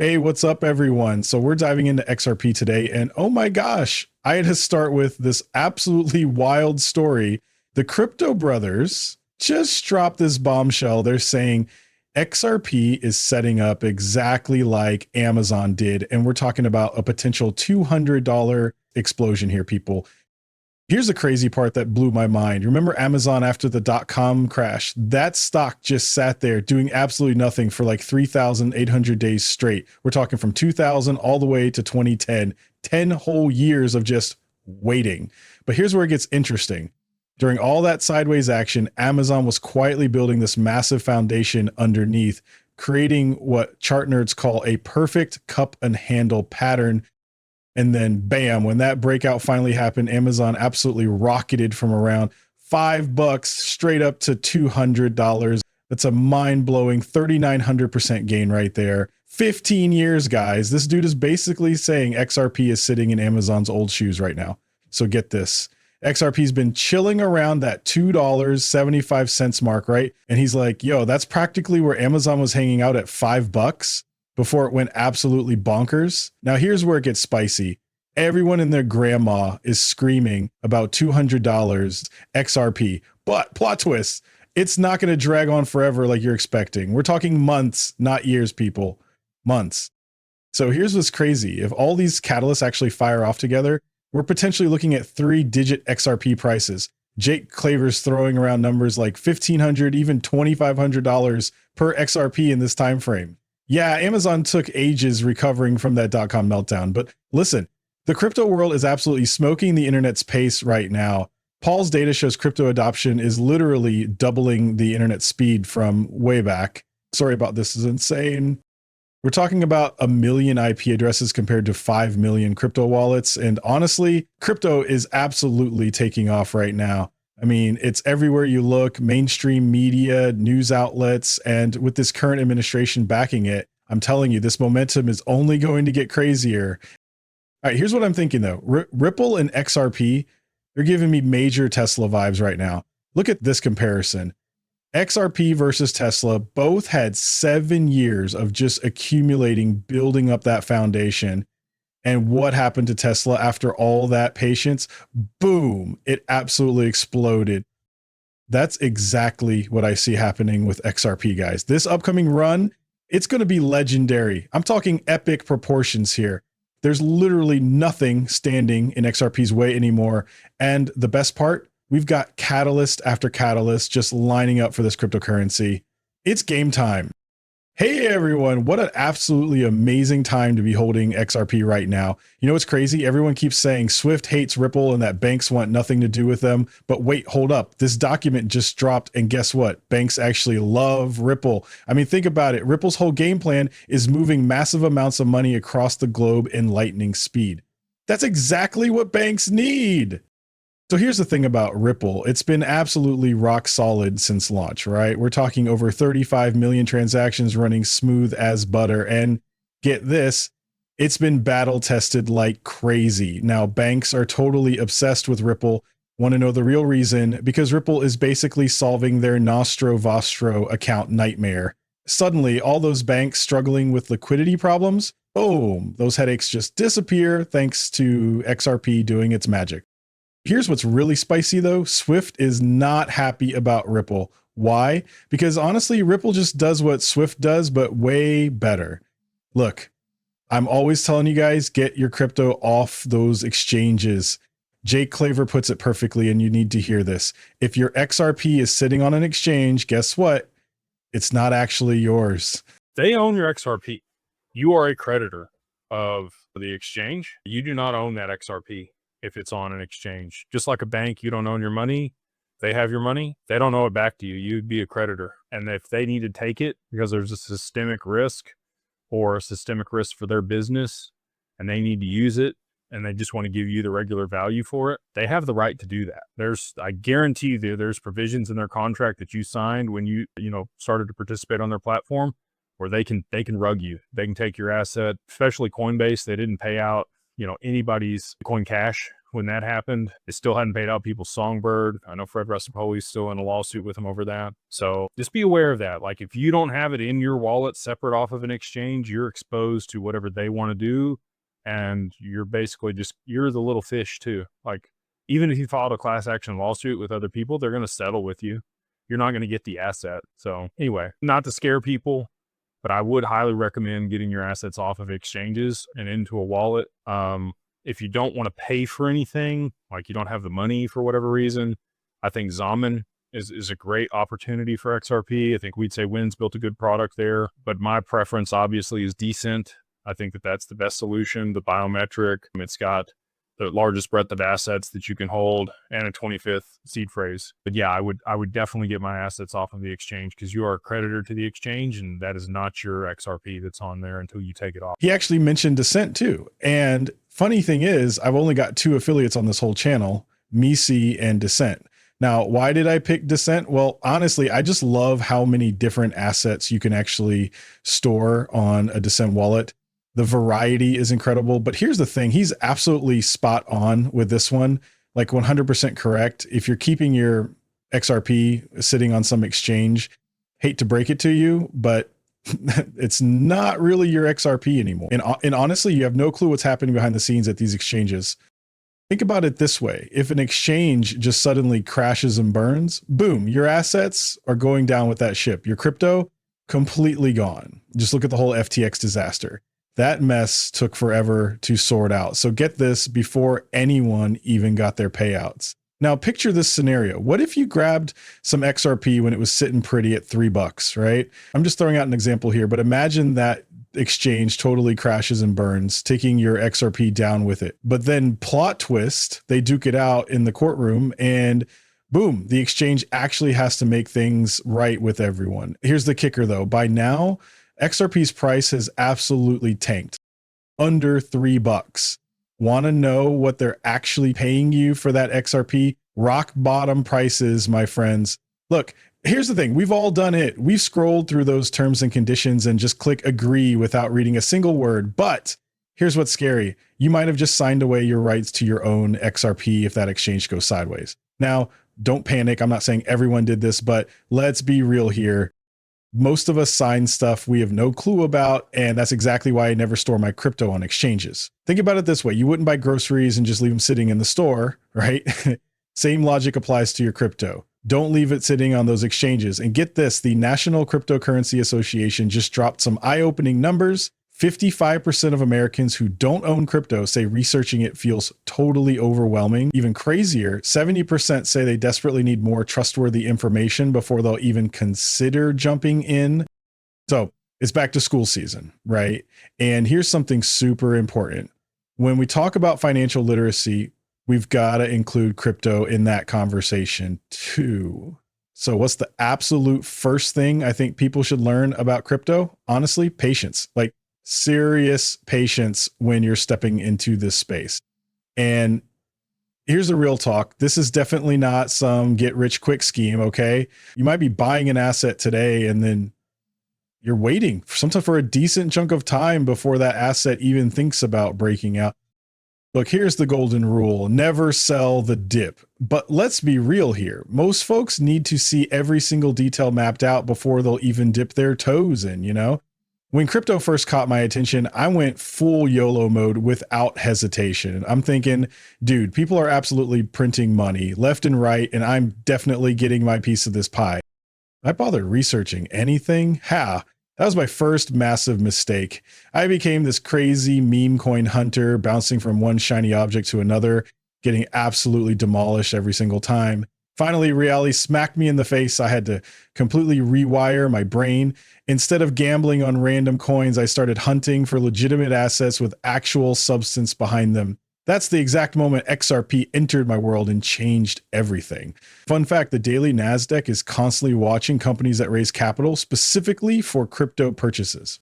Hey, what's up, everyone? So we're diving into XRP today, and oh my gosh, I had to start with this absolutely wild story. The crypto brothers just dropped this bombshell. They're saying XRP is setting up exactly like Amazon did, and we're talking about a potential $200 explosion here, people. Here's the crazy part that blew my mind. Remember Amazon after the dot-com crash? That stock just sat there doing absolutely nothing for like 3,800 days straight. We're talking from 2000 all the way to 2010, 10 whole years of just waiting. But here's where it gets interesting. During all that sideways action, Amazon was quietly building this massive foundation underneath, creating what chart nerds call a perfect cup and handle pattern. And then bam, when that breakout finally happened, Amazon absolutely rocketed from around $5 straight up to $200. That's a mind-blowing 3,900% gain right there. 15 years, guys. This dude is basically saying XRP is sitting in Amazon's old shoes right now. So get this. XRP's been chilling around that $2.75 mark, right? And he's like, yo, that's practically where Amazon was hanging out at $5 before it went absolutely bonkers. Now, here's where it gets spicy. Everyone and their grandma is screaming about $200 XRP. But plot twist, it's not going to drag on forever like you're expecting. We're talking months, not years, people. Months. So here's what's crazy. If all these catalysts actually fire off together, we're potentially looking at 3-digit XRP prices. Jake Claver's throwing around numbers like $1,500, even $2,500 per XRP in this time frame. Yeah, Amazon took ages recovering from that dot-com meltdown, but listen, the crypto world is absolutely smoking the internet's pace right now. Paul's data shows crypto adoption is literally doubling the internet speed from way back. Sorry about this, is insane. We're talking about 1 million IP addresses compared to 5 million crypto wallets. And honestly, crypto is absolutely taking off right now. I mean, it's everywhere you look, mainstream media, news outlets, and with this current administration backing it, I'm telling you, this momentum is only going to get crazier. All right, here's what I'm thinking though. Ripple and XRP, they're giving me major Tesla vibes right now. Look at this comparison. XRP versus Tesla both had 7 years of just accumulating, building up that foundation. And what happened to Tesla after all that patience? Boom, it absolutely exploded. That's exactly what I see happening with XRP, guys. This upcoming run, it's going to be legendary. I'm talking epic proportions here. There's literally nothing standing in XRP's way anymore. And the best part, we've got catalyst after catalyst just lining up for this cryptocurrency. It's game time. Hey everyone, what an absolutely amazing time to be holding XRP right now. You know what's crazy? Everyone keeps saying Swift hates Ripple and that banks want nothing to do with them. But wait, hold up. This document just dropped and guess what? Banks actually love Ripple. I mean, think about it. Ripple's whole game plan is moving massive amounts of money across the globe in lightning speed. That's exactly what banks need. So here's the thing about Ripple. It's been absolutely rock solid since launch, right? We're talking over 35 million transactions running smooth as butter. And get this, it's been battle tested like crazy. Now, banks are totally obsessed with Ripple, want to know the real reason, because Ripple is basically solving their Nostro Vostro account nightmare. Suddenly, all those banks struggling with liquidity problems, boom, those headaches just disappear thanks to XRP doing its magic. Here's what's really spicy though. Swift is not happy about Ripple. Why? Because honestly, Ripple just does what Swift does, but way better. Look, I'm always telling you guys, get your crypto off those exchanges. Jake Claver puts it perfectly, and you need to hear this. If your XRP is sitting on an exchange, guess what? It's not actually yours. They own your XRP. You are a creditor of the exchange. You do not own that XRP if it's on an exchange. Just like a bank, you don't own your money. They have your money. They don't owe it back to you. You'd be a creditor. And if they need to take it because there's a systemic risk or a systemic risk for their business and they need to use it and they just want to give you the regular value for it, they have the right to do that. I guarantee you there's provisions in their contract that you signed when you started to participate on their platform where they can rug you. They can take your asset, especially Coinbase. They didn't pay out anybody's Bitcoin Cash when that happened. It still hadn't paid out people's Songbird. I know Fred Rustipoli's still in a lawsuit with him over that. So just be aware of that. Like if you don't have it in your wallet separate off of an exchange, you're exposed to whatever they want to do. And you're basically you're the little fish too. Like even if you filed a class action lawsuit with other people, they're going to settle with you. You're not going to get the asset. So anyway, not to scare people, but I would highly recommend getting your assets off of exchanges and into a wallet. If you don't want to pay for anything, like you don't have the money for whatever reason, I think Zaman is a great opportunity for XRP. I think We'd Say Win's built a good product there, but my preference obviously is Decent. I think that's the best solution. The biometric, it's got the largest breadth of assets that you can hold and a 25th seed phrase. But yeah, I would definitely get my assets off of the exchange because you are a creditor to the exchange and that is not your XRP that's on there until you take it off. He actually mentioned Descent too. And funny thing is, I've only got 2 affiliates on this whole channel, Misi and Descent. Now, why did I pick Descent? Well, honestly, I just love how many different assets you can actually store on a Descent wallet. The variety is incredible, but here's the thing. He's absolutely spot on with this one, like 100% correct. If you're keeping your XRP sitting on some exchange, hate to break it to you, but it's not really your XRP anymore. And honestly, you have no clue what's happening behind the scenes at these exchanges. Think about it this way. If an exchange just suddenly crashes and burns, boom, your assets are going down with that ship. Your crypto completely gone. Just look at the whole FTX disaster. That mess took forever to sort out. So get this, before anyone even got their payouts. Now picture this scenario. What if you grabbed some XRP when it was sitting pretty at $3, right? I'm just throwing out an example here, but imagine that exchange totally crashes and burns, taking your XRP down with it. But then plot twist, they duke it out in the courtroom and boom, the exchange actually has to make things right with everyone. Here's the kicker though. By now, XRP's price has absolutely tanked, under $3. Want to know what they're actually paying you for that XRP? Rock bottom prices, my friends. Look, here's the thing. We've all done it. We've scrolled through those terms and conditions and just click agree without reading a single word. But here's what's scary. You might have just signed away your rights to your own XRP if that exchange goes sideways. Now, don't panic. I'm not saying everyone did this, but let's be real here. Most of us sign stuff we have no clue about, and that's exactly why I never store my crypto on exchanges. Think about it this way. You wouldn't buy groceries and just leave them sitting in the store, right? Same logic applies to your crypto. Don't leave it sitting on those exchanges. And get this, the National Cryptocurrency Association just dropped some eye-opening numbers. 55% of Americans who don't own crypto say researching it feels totally overwhelming. Even crazier, 70% say they desperately need more trustworthy information before they'll even consider jumping in. So it's back to school season, right? And here's something super important. When we talk about financial literacy, we've got to include crypto in that conversation too. So what's the absolute first thing I think people should learn about crypto? Honestly, patience. Like, serious patience when you're stepping into this space. And here's the real talk. This is definitely not some get rich quick scheme. Okay. You might be buying an asset today and then you're waiting sometimes for a decent chunk of time before that asset even thinks about breaking out. Look, here's the golden rule. Never sell the dip. But let's be real here. Most folks need to see every single detail mapped out before they'll even dip their toes in, you know? When crypto first caught my attention, I went full YOLO mode without hesitation. I'm thinking, dude, people are absolutely printing money left and right, and I'm definitely getting my piece of this pie. I bothered researching anything? That was my first massive mistake. I became this crazy meme coin hunter, bouncing from one shiny object to another, getting absolutely demolished every single time. Finally, reality smacked me in the face. I had to completely rewire my brain. Instead of gambling on random coins, I started hunting for legitimate assets with actual substance behind them. That's the exact moment XRP entered my world and changed everything. Fun fact, the daily NASDAQ is constantly watching companies that raise capital specifically for crypto purchases.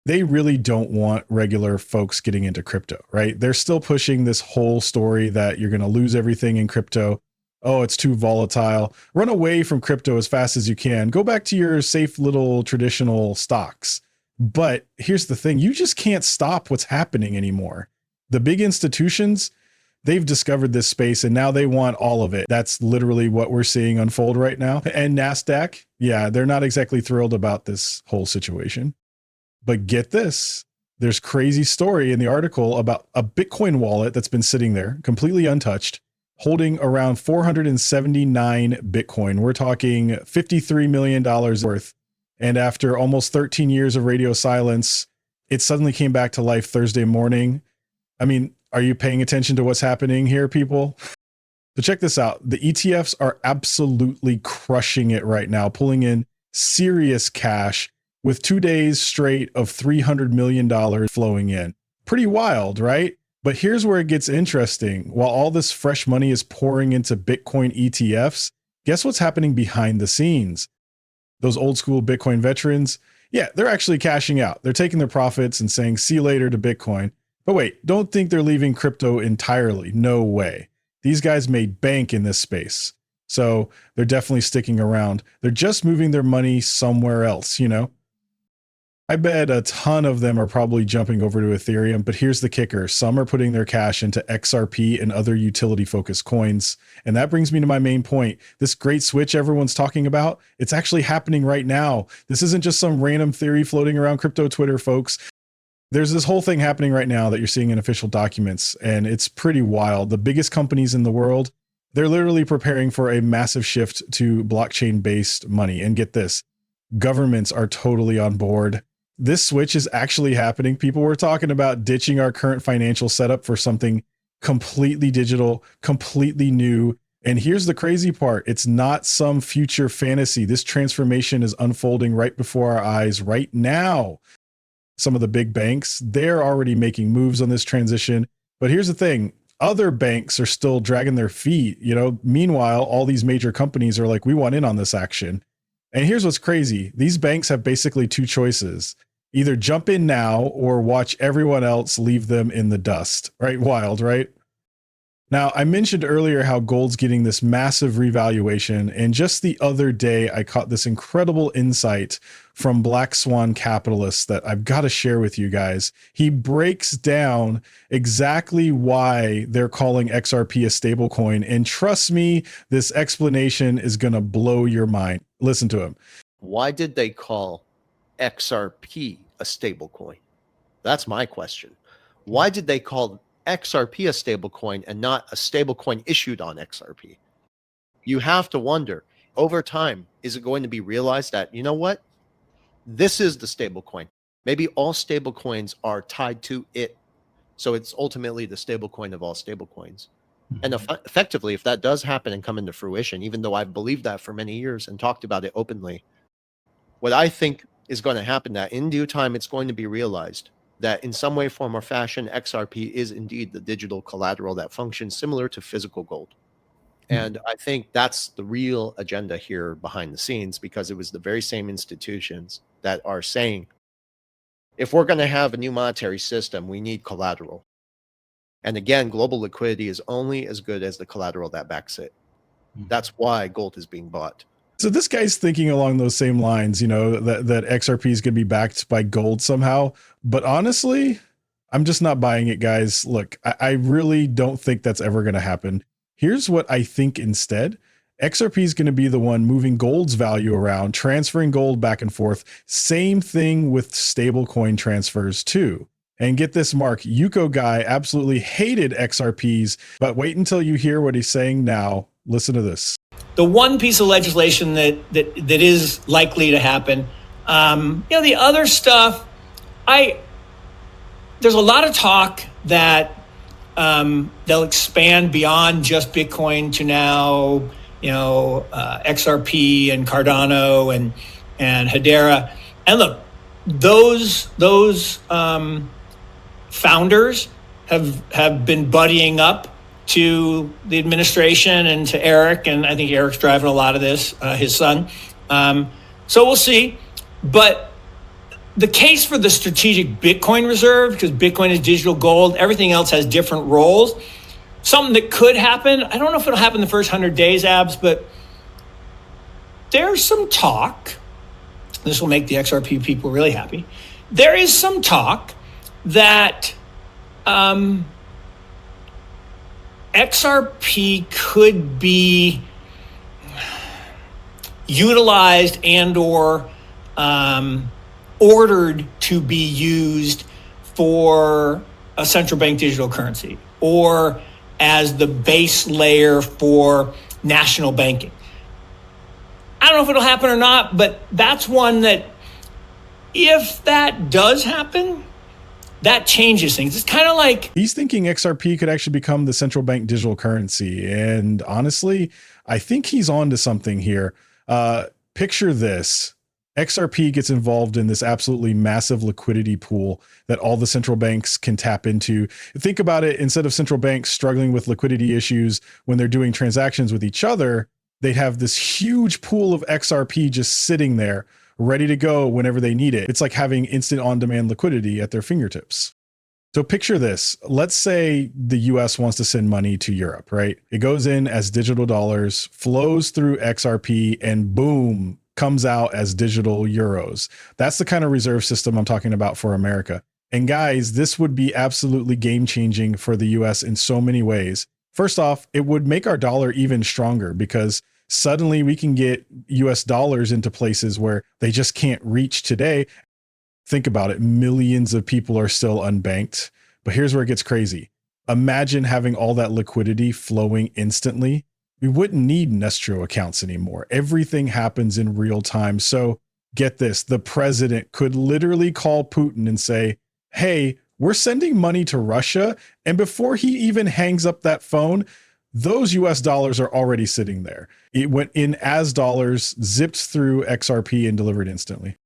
They really don't want regular folks getting into crypto, right? They're still pushing this whole story that you're going to lose everything in crypto. Oh, it's too volatile. Run away from crypto as fast as you can. Go back to your safe little traditional stocks. But here's the thing. You just can't stop what's happening anymore. The big institutions, they've discovered this space and now they want all of it. That's literally what we're seeing unfold right now. And NASDAQ, yeah, they're not exactly thrilled about this whole situation. But get this, there's crazy story in the article about a Bitcoin wallet that's been sitting there completely untouched, holding around 479 Bitcoin. We're talking $53 million worth. And after almost 13 years of radio silence, it suddenly came back to life Thursday morning. I mean, are you paying attention to what's happening here, people? So check this out. The ETFs are absolutely crushing it right now, pulling in serious cash with 2 days straight of $300 million flowing in. Pretty wild, right? But here's where it gets interesting. While all this fresh money is pouring into Bitcoin ETFs, guess what's happening behind the scenes? Those old school Bitcoin veterans, yeah, they're actually cashing out. They're taking their profits and saying, see you later to Bitcoin. But wait, don't think they're leaving crypto entirely. No way. These guys made bank in this space. So they're definitely sticking around. They're just moving their money somewhere else, you know? I bet a ton of them are probably jumping over to Ethereum, but here's the kicker. Some are putting their cash into XRP and other utility-focused coins. And that brings me to my main point. This great switch everyone's talking about, it's actually happening right now. This isn't just some random theory floating around crypto Twitter, folks. There's this whole thing happening right now that you're seeing in official documents, and it's pretty wild. The biggest companies in the world, they're literally preparing for a massive shift to blockchain-based money. And get this, governments are totally on board. This switch is actually happening. People were talking about ditching our current financial setup for something completely digital, completely new. And here's the crazy part. It's not some future fantasy. This transformation is unfolding right before our eyes right now. Some of the big banks, they're already making moves on this transition. But here's the thing. Other banks are still dragging their feet. You know, meanwhile, all these major companies are like, we want in on this action. And here's what's crazy. These banks have basically two choices. Either jump in now or watch everyone else leave them in the dust. Right? Wild, right? Now, I mentioned earlier how gold's getting this massive revaluation. And just the other day, I caught this incredible insight from Black Swan Capitalists that I've got to share with you guys. He breaks down exactly why they're calling XRP a stablecoin. And trust me, this explanation is going to blow your mind. Listen to him. Why did they call XRP a stablecoin? That's my question. Why did they call XRP a stablecoin and not a stablecoin issued on XRP? You have to wonder, over time, is it going to be realized that, you know what? This is the stablecoin. Maybe all stablecoins are tied to it. So it's ultimately the stablecoin of all stablecoins. And effectively, if that does happen and come into fruition, even though I've believed that for many years and talked about it openly, what I think is going to happen, that in due time, it's going to be realized that in some way, form, or fashion, XRP is indeed the digital collateral that functions similar to physical gold. And I think that's the real agenda here behind the scenes, because it was the very same institutions that are saying, if we're going to have a new monetary system, we need collateral. And again, global liquidity is only as good as the collateral that backs it. That's why gold is being bought. So this guy's thinking along those same lines, you know, that XRP is going to be backed by gold somehow. But honestly, I'm just not buying it, guys. Look, I really don't think that's ever going to happen. Here's what I think instead. XRP is going to be the one moving gold's value around, transferring gold back and forth. Same thing with stablecoin transfers too. And get this, Mark, Yuko guy absolutely hated XRPs, but wait until you hear what he's saying now. Listen to this. The one piece of legislation that is likely to happen, the other stuff, there's a lot of talk that they'll expand beyond just Bitcoin to now, XRP and Cardano and Hedera. And look, those founders have been buddying up to the administration and to Eric, and I think Eric's driving a lot of this, his son. So we'll see. But the case for the strategic Bitcoin reserve, because Bitcoin is digital gold, everything else has different roles. Something that could happen, I don't know if it'll happen the first 100 days, Abs, but there's some talk. This will make the XRP people really happy. There is some talk that XRP could be utilized and or ordered to be used for a central bank digital currency or as the base layer for national banking. I don't know if it'll happen or not, but that's one that if that does happen, that changes things. It's kind of like he's thinking XRP could actually become the central bank digital currency. And honestly, I think he's on to something here. Picture this. XRP gets involved in this absolutely massive liquidity pool that all the central banks can tap into. Think about it. Instead of central banks struggling with liquidity issues when they're doing transactions with each other, they'd have this huge pool of XRP just sitting there ready to go whenever they need it. It's like having instant on-demand liquidity at their fingertips. So picture this. Let's say the US wants to send money to Europe, right? It goes in as digital dollars, flows through XRP, and boom, comes out as digital euros. That's the kind of reserve system I'm talking about for America. And guys, this would be absolutely game-changing for the US in so many ways. First off, it would make our dollar even stronger because suddenly we can get US dollars into places where they just can't reach today. Think about it. Millions of people are still unbanked. But here's where it gets crazy. Imagine having all that liquidity flowing instantly. We wouldn't need escrow accounts anymore. Everything happens in real time. So get this, the president could literally call Putin and say, hey, we're sending money to Russia. And before he even hangs up that phone, those US dollars are already sitting there. It went in as dollars, zipped through XRP and delivered instantly.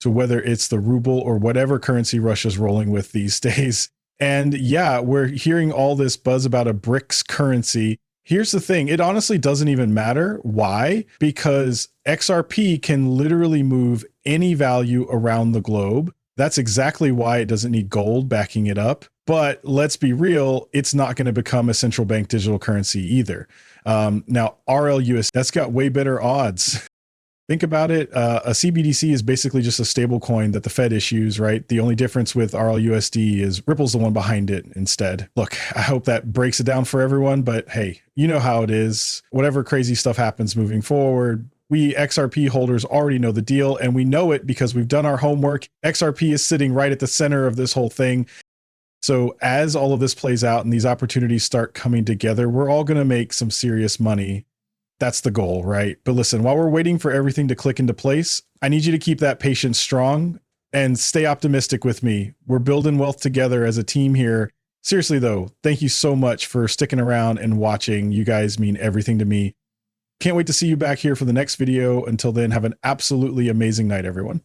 So whether it's the ruble or whatever currency Russia's rolling with these days. And yeah, we're hearing all this buzz about a BRICS currency. Here's the thing. It honestly doesn't even matter. Why? Because XRP can literally move any value around the globe. That's exactly why it doesn't need gold backing it up. But let's be real, it's not going to become a central bank digital currency either. Now, RLUSD, that's got way better odds. Think about it. A CBDC is basically just a stable coin that the Fed issues, right? The only difference with RLUSD is Ripple's the one behind it instead. Look, I hope that breaks it down for everyone, but hey, you know how it is. Whatever crazy stuff happens moving forward, we XRP holders already know the deal, and we know it because we've done our homework. XRP is sitting right at the center of this whole thing. So as all of this plays out and these opportunities start coming together, we're all going to make some serious money. That's the goal, right? But listen, while we're waiting for everything to click into place, I need you to keep that patience strong and stay optimistic with me. We're building wealth together as a team here. Seriously though, thank you so much for sticking around and watching. You guys mean everything to me. Can't wait to see you back here for the next video. Until then, have an absolutely amazing night, everyone.